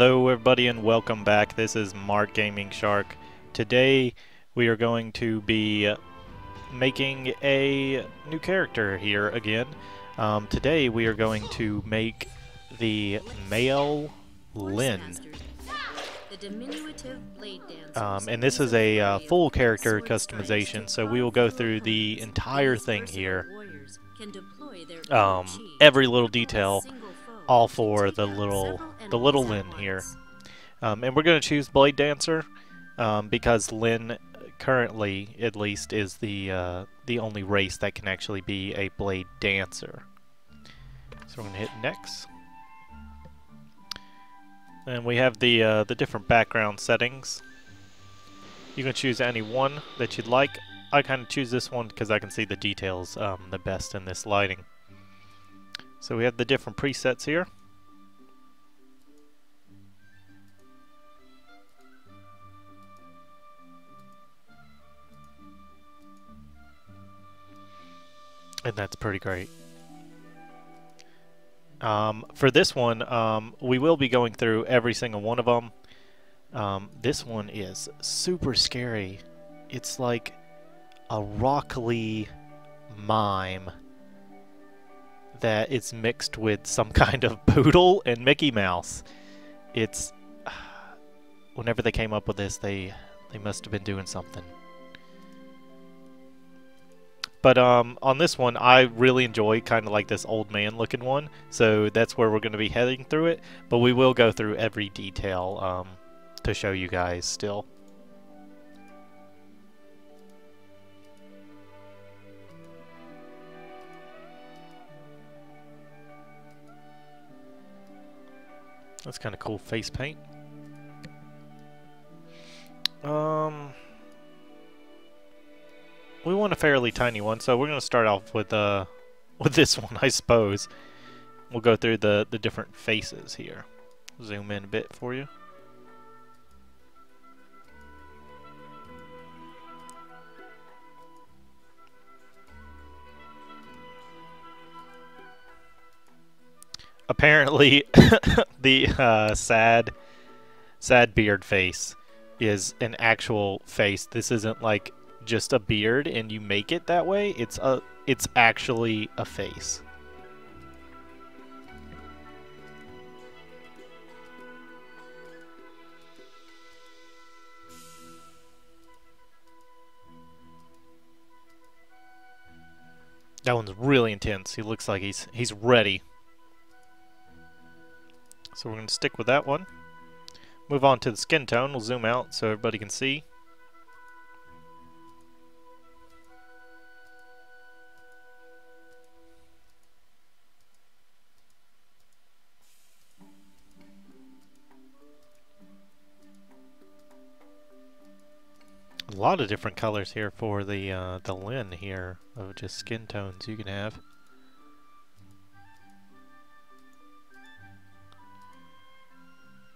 Hello everybody and welcome back. This is MarkGamingShark. Today we are going to be making a new character here again. Today we are going to make the male Lin. And this is a full character customization, so we will go through the entire thing here. Every little detail, all for the little Lin here. And we're going to choose Blade Dancer because Lin currently, at least, is the only race that can actually be a Blade Dancer. So we're going to hit next. And we have the different background settings. You can choose any one that you'd like. I kind of choose this one because I can see the details the best in this lighting. So we have the different presets here. And that's pretty great. For this one, we will be going through every single one of them. This one is super scary. It's like a rockly mime that is mixed with some kind of poodle and Mickey Mouse. It's whenever they came up with this, they must have been doing something. But on this one, I really enjoy kind of like this old man looking one, so that's where we're going to be heading through it. But we will go through every detail to show you guys still. That's kind of cool face paint. We want a fairly tiny one, so we're going to start off with this one, I suppose. We'll go through the different faces here. Zoom in a bit for you. Apparently, the sad beard face is an actual face. This isn't like just a beard and you make it that way. It's actually a face. That one's really intense. He looks like he's ready. So we're going to stick with that one. Move on to the skin tone. We'll zoom out so everybody can see. A lot of different colors here for the Lin here of just skin tones you can have.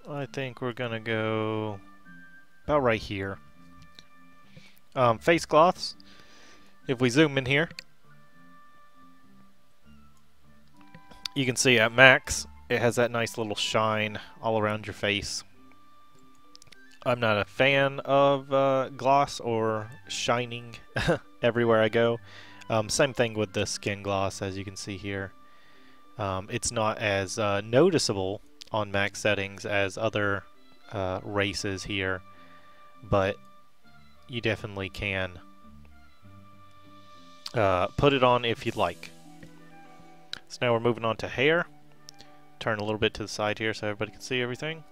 I think we're gonna go about right here. Face cloths. If we zoom in here, you can see at max it has that nice little shine all around your face. I'm not a fan of gloss or shining everywhere I go. Same thing with the skin gloss, as you can see here. It's not as noticeable on max settings as other races here, but you definitely can put it on if you'd like. So now we're moving on to hair. Turn a little bit to the side here so everybody can see everything.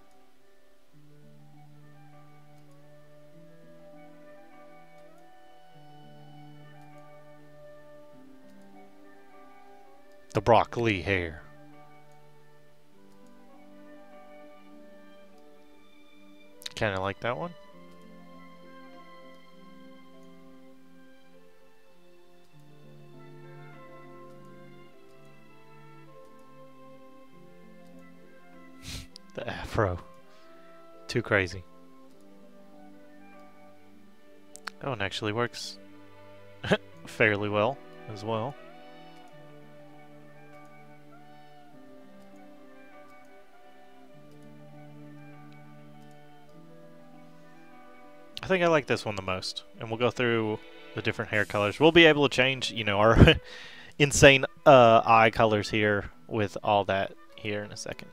The broccoli hair. Kind of like that one. The afro. Too crazy. That one actually works fairly well as well. I think I like this one the most. And we'll go through the different hair colors. We'll be able to change, you know, our insane eye colors here with all that here in a second.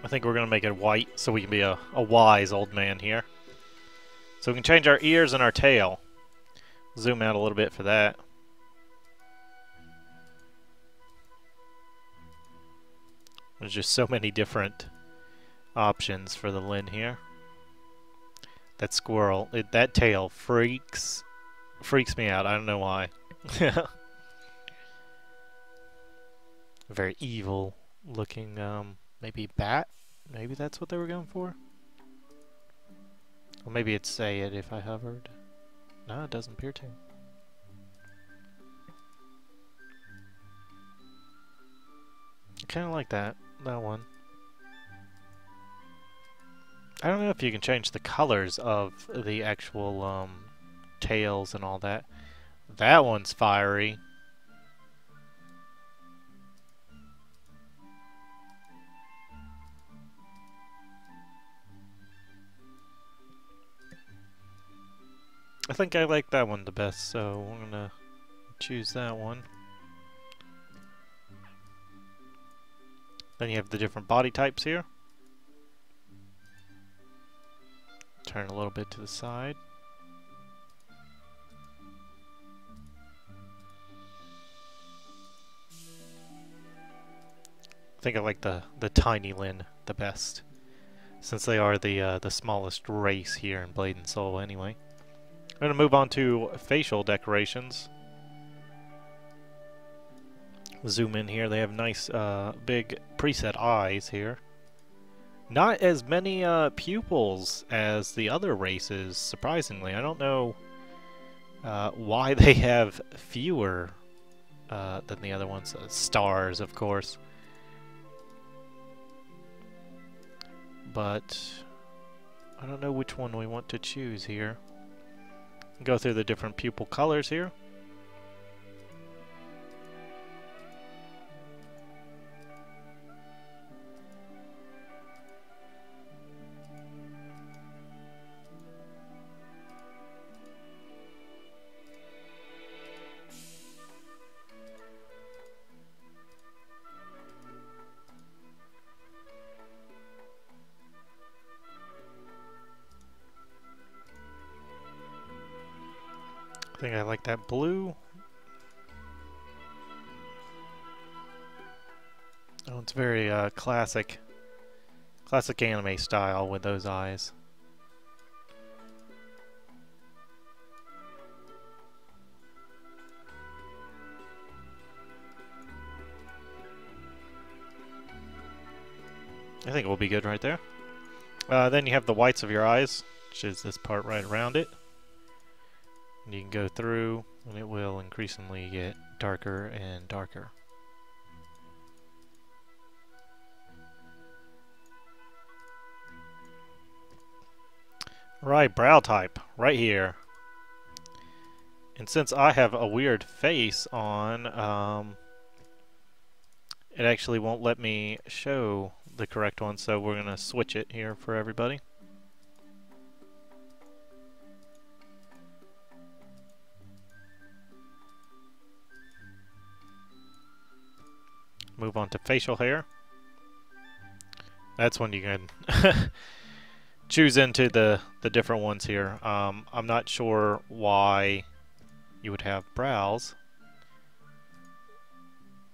I think we're going to make it white so we can be a wise old man here. So we can change our ears and our tail. Zoom out a little bit for that. There's just so many different options for the Lin here. That squirrel, that tail freaks me out. I don't know why. Very evil looking, maybe bat? Maybe that's what they were going for? Or maybe it'd say it if I hovered. No, it doesn't appear to. I kinda like that one. I don't know if you can change the colors of the actual, tails and all that. That one's fiery. I think I like that one the best, so we're gonna choose that one. Then you have the different body types here. Turn a little bit to the side. I think I like the tiny Lin the best, since they are the smallest race here in Blade&Soul anyway. I'm going to move on to facial decorations. Zoom in here. They have nice big preset eyes here. Not as many pupils as the other races, surprisingly. I don't know why they have fewer than the other ones. Stars, of course. But I don't know which one we want to choose here. Go through the different pupil colors here. I think I like that blue. Oh, it's very classic anime style with those eyes. I think it will be good right there. Then you have the whites of your eyes, which is this part right around it. And you can go through, and it will increasingly get darker and darker. Right, brow type, right here. And since I have a weird face on, it actually won't let me show the correct one, so we're going to switch it here for everybody. Move on to facial hair. That's when you can choose into the different ones here. I'm not sure why you would have brows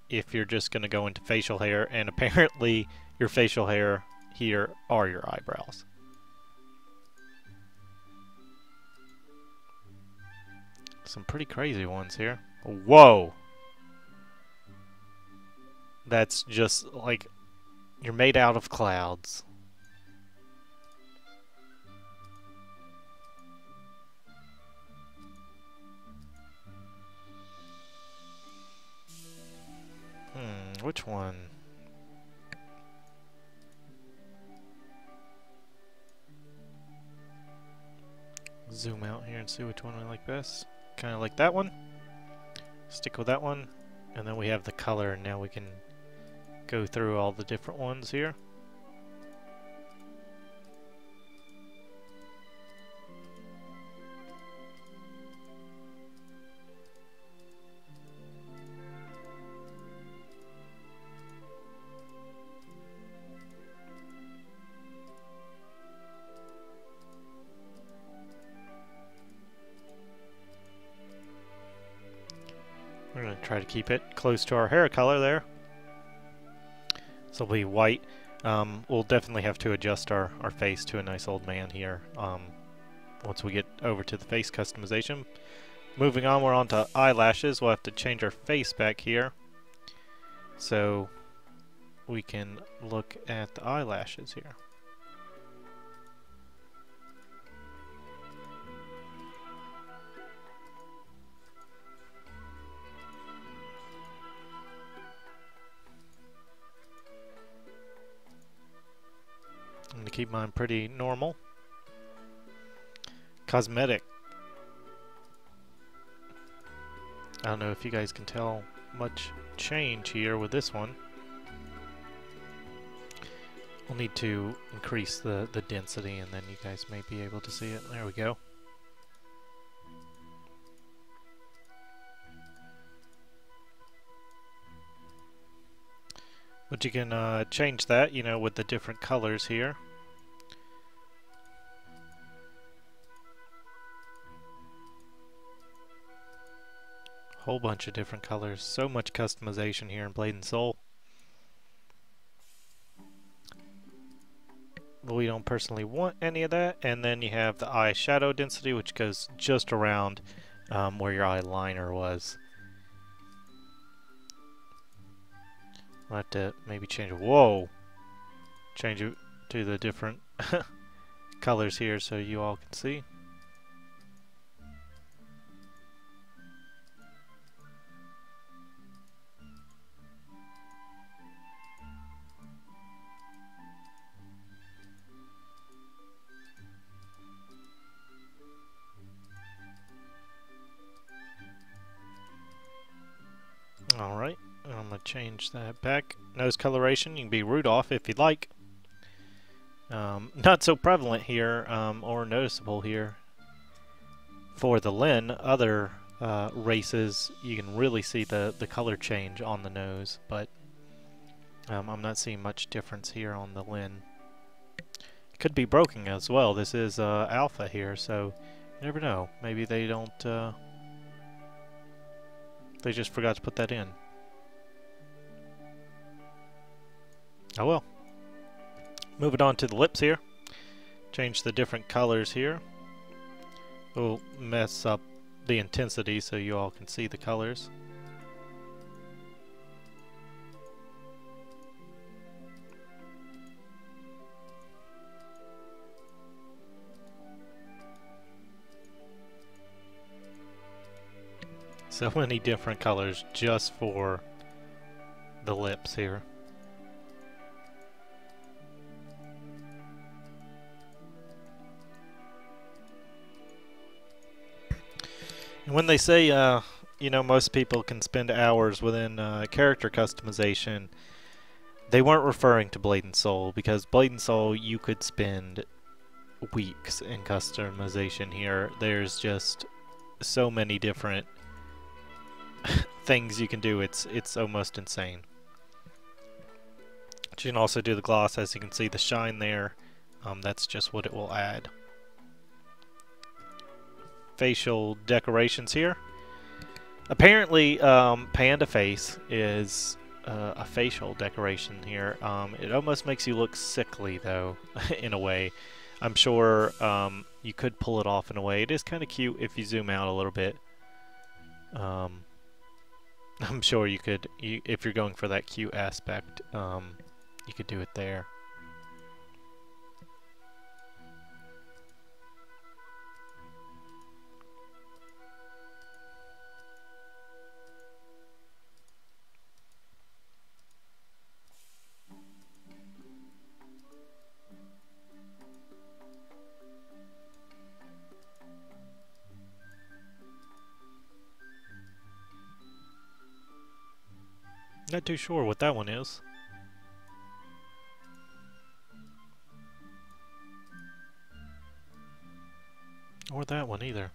if you're just going to go into facial hair, and apparently your facial hair here are your eyebrows. Some pretty crazy ones here. Whoa! That's just like you're made out of clouds. Which one? Zoom out here and see which one I like best. Kind of like that one. Stick with that one. And then we have the color, and now we can go through all the different ones here. We're going to try to keep it close to our hair color there. So it'll be white. We'll definitely have to adjust our face to a nice old man here once we get over to the face customization. Moving on, we're on to eyelashes. We'll have to change our face back here so we can look at the eyelashes here. I'm going to keep mine pretty normal. Cosmetic. I don't know if you guys can tell much change here with this one. We'll need to increase the density, and then you guys may be able to see it. There we go. But you can change that, you know, with the different colors here. Whole bunch of different colors. So much customization here in Blade&Soul. But we don't personally want any of that. And then you have the eye shadow density, which goes just around where your eyeliner was. I'll have to maybe change it. Whoa! Change it to the different colors here so you all can see. Alright, I'm going to change that back. Nose coloration, you can be Rudolph if you'd like. Not so prevalent here, or noticeable here. For the Lin, other races, you can really see the color change on the nose, but I'm not seeing much difference here on the Lin. It could be broken as well. This is alpha here, so you never know. Maybe they don't... they just forgot to put that in. Oh well. Moving on to the lips here. Change the different colors here. We'll mess up the intensity so you all can see the colors. So many different colors just for the lips here. And when they say, you know, most people can spend hours within character customization, they weren't referring to Blade&Soul, because Blade&Soul you could spend weeks in customization here. There's just so many different things you can do. It's almost insane. But you can also do the gloss, as you can see the shine there. That's just what it will add. Facial decorations here. Apparently, Panda Face is a facial decoration here. It almost makes you look sickly, though, in a way. I'm sure you could pull it off in a way. It is kind of cute if you zoom out a little bit. I'm sure you could, if you're going for that cute aspect, you could do it there. Not too sure what that one is. Or that one either.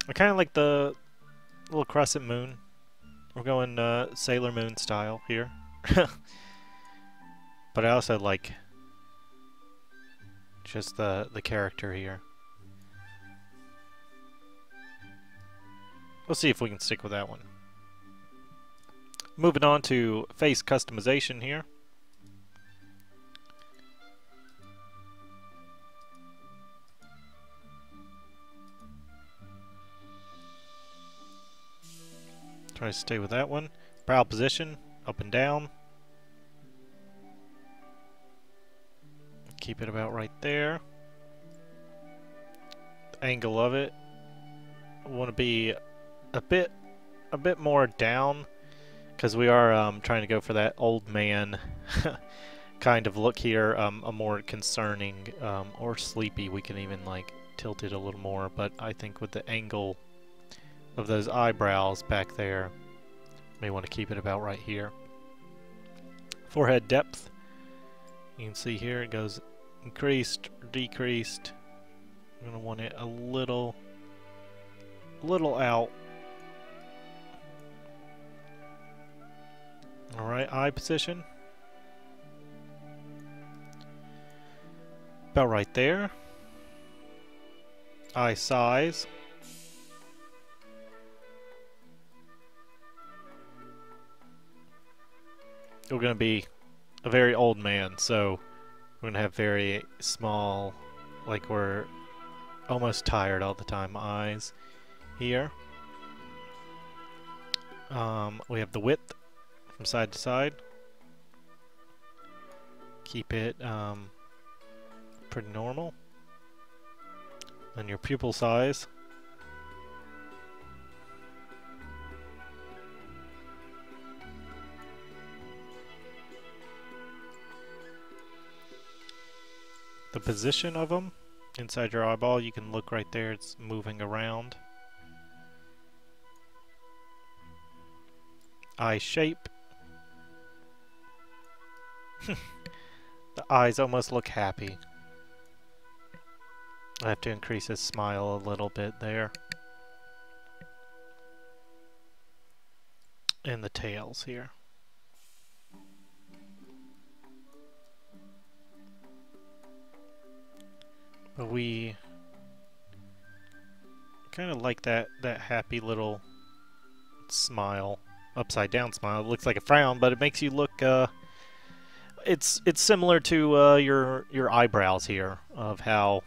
I kind of like the little crescent moon. We're going Sailor Moon style here. But I also like just the character here. We'll see if we can stick with that one. Moving on to face customization here. Try to stay with that one. Brow position, up and down. Keep it about right there. The angle of it, want to be a bit more down, because we are trying to go for that old man kind of look here. A more concerning or sleepy. We can even like tilt it a little more, but I think with the angle of those eyebrows back there, may want to keep it about right here. Forehead depth, you can see here it goes increased, decreased. I'm going to want it a little out. Alright, eye position. About right there. Eye size. We're going to be a very old man, so we're going to have very small, like we're almost tired all the time, eyes here. We have the width from side to side. Keep it pretty normal. And your pupil size. The position of them inside your eyeball, you can look right there, it's moving around. Eye shape. The eyes almost look happy. I have to increase his smile a little bit there. And the tails here. But we kind of like that happy little smile, upside down smile. It looks like a frown, but it makes you look. It's similar to your eyebrows here, of how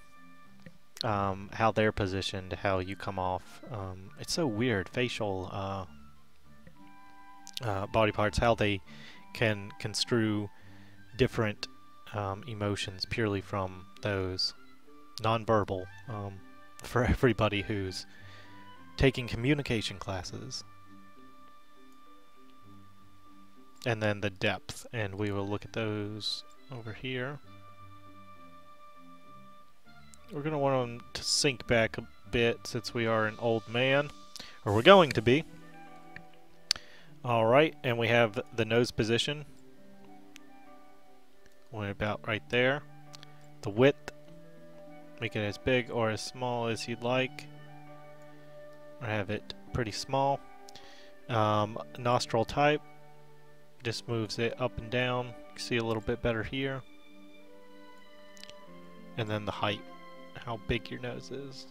they're positioned, how you come off. It's so weird, facial body parts, how they can construe different emotions purely from those. Nonverbal, for everybody who's taking communication classes. And then the depth, and we will look at those over here. We're going to want them to sink back a bit since we are an old man, or we're going to be. Alright, and we have the nose position. We're about right there. The width. Make it as big or as small as you'd like. I have it pretty small. Nostril type. Just moves it up and down. You can see a little bit better here. And then the height. How big your nose is.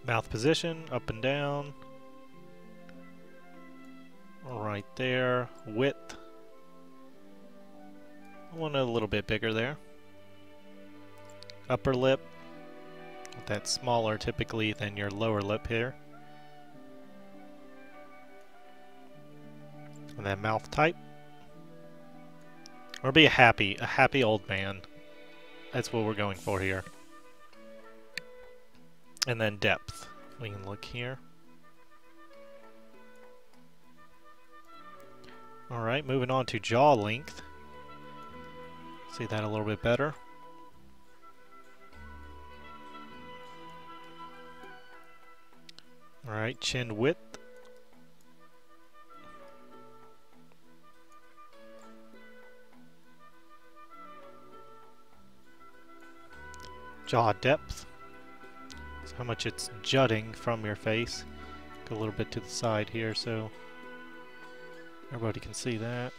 Mouth position. Up and down. Right there. Width. I want it a little bit bigger there. Upper lip, that's smaller typically than your lower lip here. And then mouth type. Or be a happy old man. That's what we're going for here. And then depth. We can look here. Alright, moving on to jaw length. See that a little bit better. Alright, chin width. Jaw depth. So how much it's jutting from your face. Go a little bit to the side here so everybody can see that.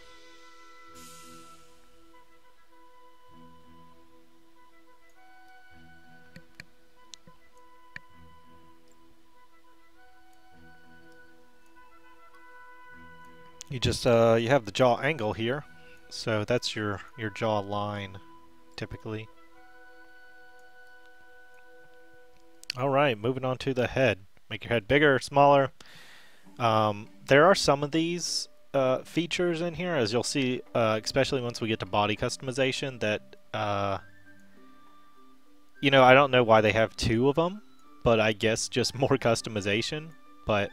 You just you have the jaw angle here, so that's your jaw line typically. All right, moving on to the head. Make your head bigger, smaller. There are some of these features in here, as you'll see, especially once we get to body customization, that you know, I don't know why they have two of them, but I guess just more customization. But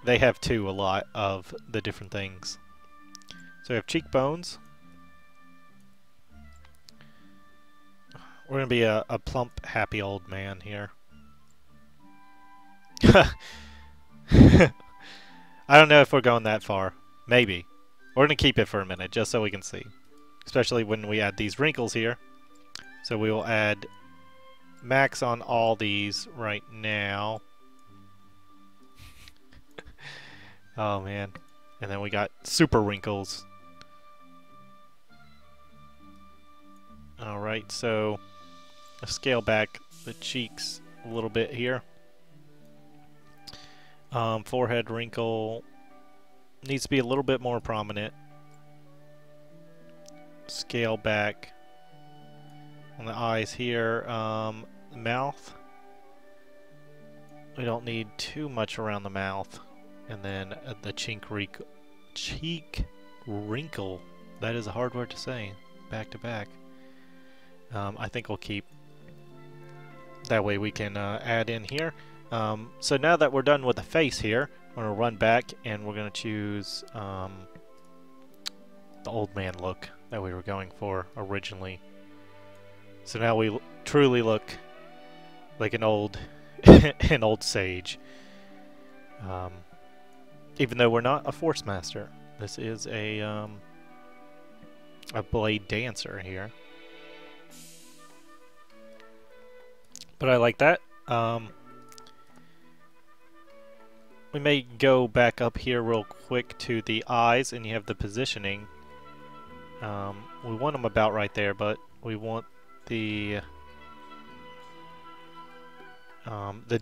they have a lot of the different things. So we have cheekbones. We're going to be a plump, happy old man here. I don't know if we're going that far. Maybe. We're going to keep it for a minute, just so we can see. Especially when we add these wrinkles here. So we will add max on all these right now. Oh man. And then we got super wrinkles. Alright, so I'll scale back the cheeks a little bit here. Forehead wrinkle needs to be a little bit more prominent. Scale back on the eyes here. Mouth. We don't need too much around the mouth. And then the cheek wrinkle. That is a hard word to say. Back to back. I think we'll keep. That way we can add in here. So now that we're done with the face here, we're going to run back and we're going to choose the old man look that we were going for originally. So now we truly look like an old an old sage. Even though we're not a Force Master. This is a Blade Dancer here. But I like that. We may go back up here real quick to the eyes, and you have the positioning. We want them about right there, but we want the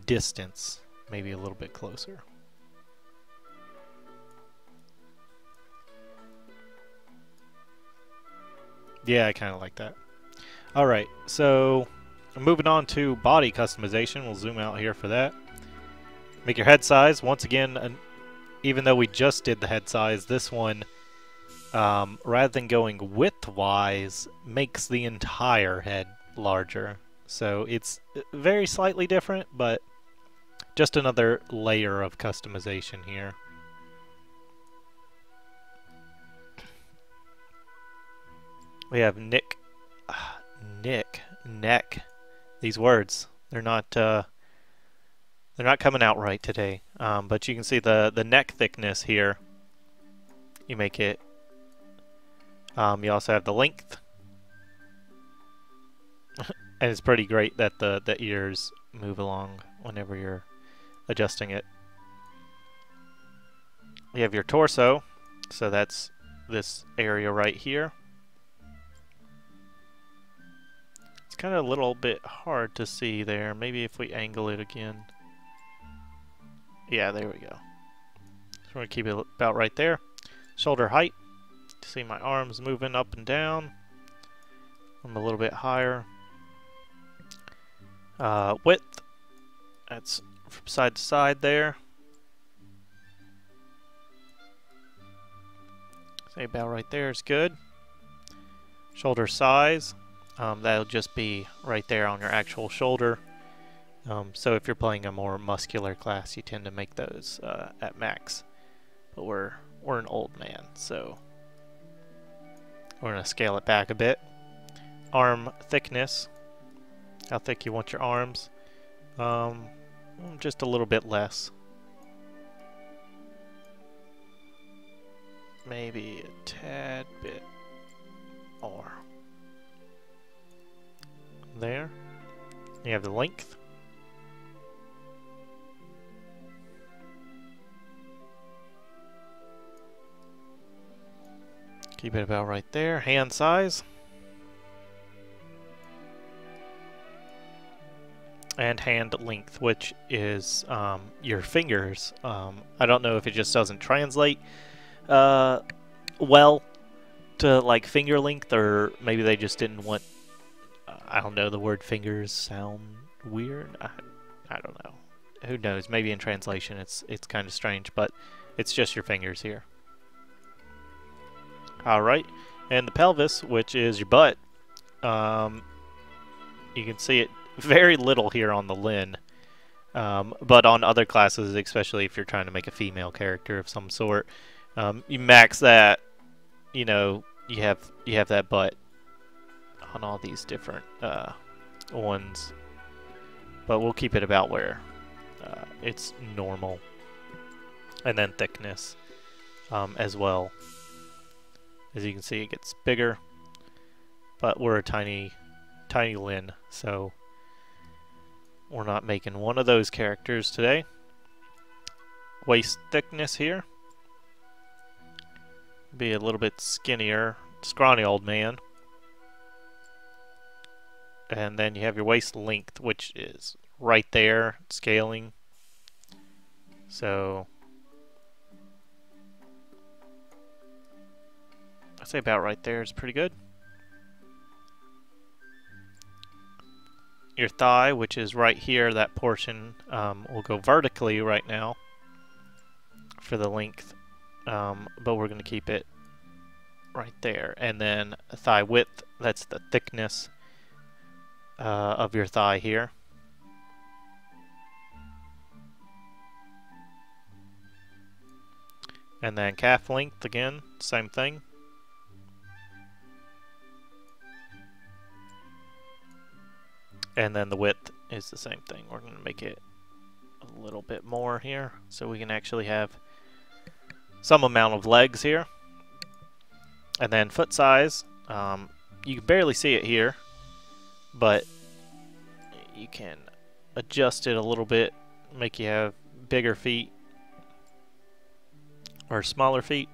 distance maybe a little bit closer. Yeah, I kind of like that. Alright, so moving on to body customization. We'll zoom out here for that. Make your head size. Once again, even though we just did the head size, this one, rather than going width-wise, makes the entire head larger. So it's very slightly different, but just another layer of customization here. We have neck. These words, they're not coming out right today. But you can see the neck thickness here. You make it. You also have the length, and it's pretty great that the ears move along whenever you're adjusting it. You have your torso, so that's this area right here. Kind of a little bit hard to see there. Maybe if we angle it again. Yeah, there we go. So we're going to keep it about right there. Shoulder height. See my arms moving up and down. I'm a little bit higher. Width. That's from side to side there. Say about right there is good. Shoulder size. That'll just be right there on your actual shoulder. So if you're playing a more muscular class, you tend to make those at max. But we're an old man, so we're gonna scale it back a bit. Arm thickness. How thick you want your arms. Just a little bit less. Maybe a tad bit more. There. You have the length. Keep it about right there. Hand size. And hand length, which is your fingers. I don't know if it just doesn't translate well to like finger length, or maybe they just didn't want, I don't know, the word fingers sound weird. I don't know. Who knows? Maybe in translation it's kind of strange, but it's just your fingers here. Alright, and the pelvis, which is your butt, you can see it very little here on the Lin, but on other classes, especially if you're trying to make a female character of some sort, you max that, you know, you have that butt on all these different ones, but we'll keep it about where it's normal, and then thickness as well. As you can see, it gets bigger, but we're a tiny Lin, so we're not making one of those characters today. Waist thickness here. Be a little bit skinnier, scrawny old man. And then you have your waist length, which is right there, scaling. So I'd say about right there is pretty good. Your thigh, which is right here, that portion will go vertically right now for the length, but we're going to keep it right there. And then thigh width, that's the thickness of your thigh here. And then calf length, again, same thing. And then the width is the same thing. We're going to make it a little bit more here so we can actually have some amount of legs here. And then foot size, you can barely see it here, but you can adjust it a little bit, make you have bigger feet or smaller feet.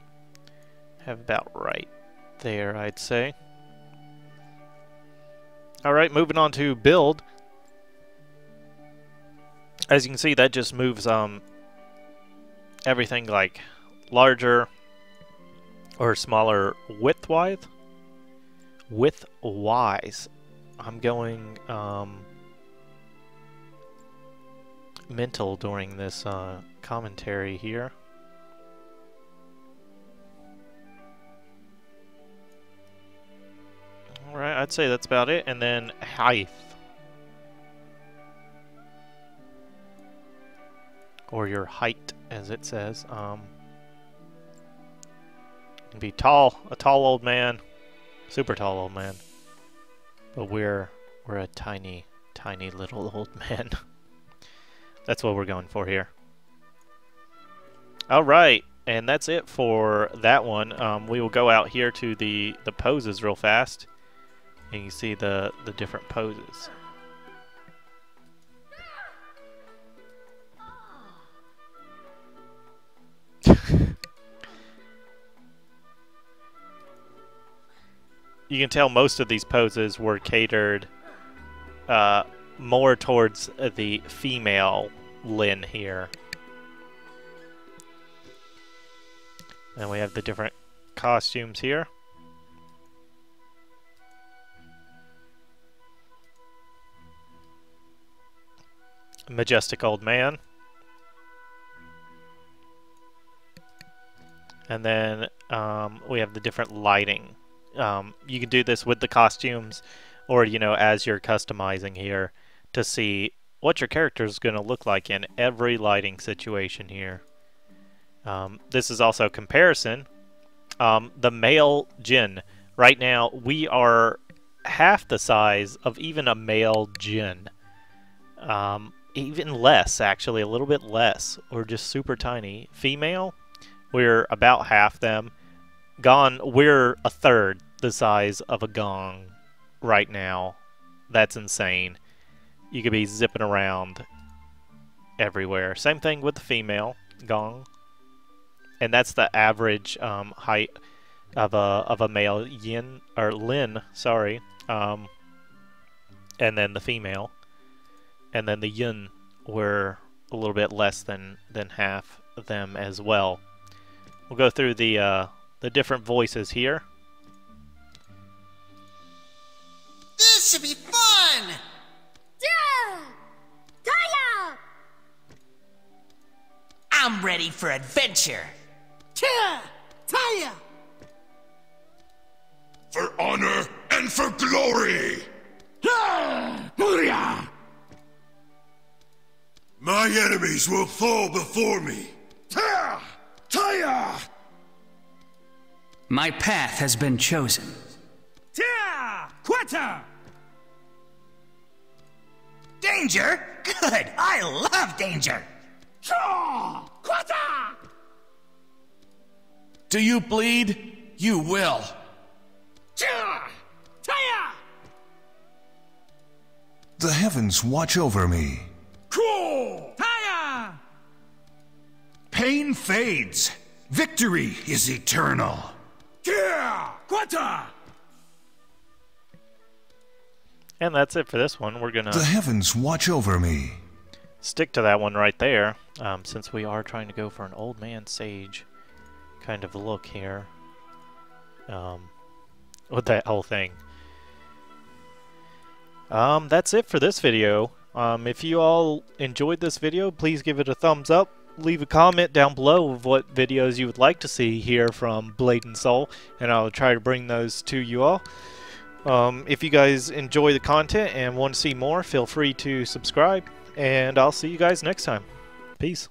Have about right there, I'd say. Alright, moving on to build. As you can see, that just moves everything like larger or smaller width-wise. I'm going mental during this commentary here. Alright, I'd say that's about it. And then height. Or your height, as it says. Can be tall, a tall old man, super tall old man. But we're a tiny little old man. That's what we're going for here. Alright, and that's it for that one. We will go out here to the poses real fast. And you see the different poses. You can tell most of these poses were catered more towards the female Lin here. And we have the different costumes here. Majestic old man. And then we have the different lighting. You can do this with the costumes, or, you know, as you're customizing here to see what your character is going to look like in every lighting situation here. This is also comparison. The male Jin. Right now, we are half the size of even a male Jin. even less, actually, a little bit less. We're just super tiny. Female, we're about half them. Gone, we're a third the size of a gong right now. That's insane. You could be zipping around everywhere. Same thing with the female gong. And that's the average height of a male yin or lin, sorry. And then the female. And then the yin were a little bit less than half of them as well. We'll go through the different voices here. This should be fun! Yeah! Taya! I'm ready for adventure. Yeah! Taya! For honor and for glory! Hurrah! My enemies will fall before me. Taya! My path has been chosen. Tia! Quetta! Danger? Good! I love danger! Shaw! Quetta! Do you bleed? You will. Tia! Taya! The heavens watch over me. Cool! Taya! Pain fades. Victory is eternal. Tia! Quetta! And that's it for this one. We're going The to heavens watch over me. stick to that one right there, since we are trying to go for an old man sage kind of look here. With that whole thing. That's it for this video. If you all enjoyed this video, please give it a thumbs up. Leave a comment down below of what videos you would like to see here from Blade&Soul, and I'll try to bring those to you all. If you guys enjoy the content and want to see more, feel free to subscribe, and I'll see you guys next time. Peace.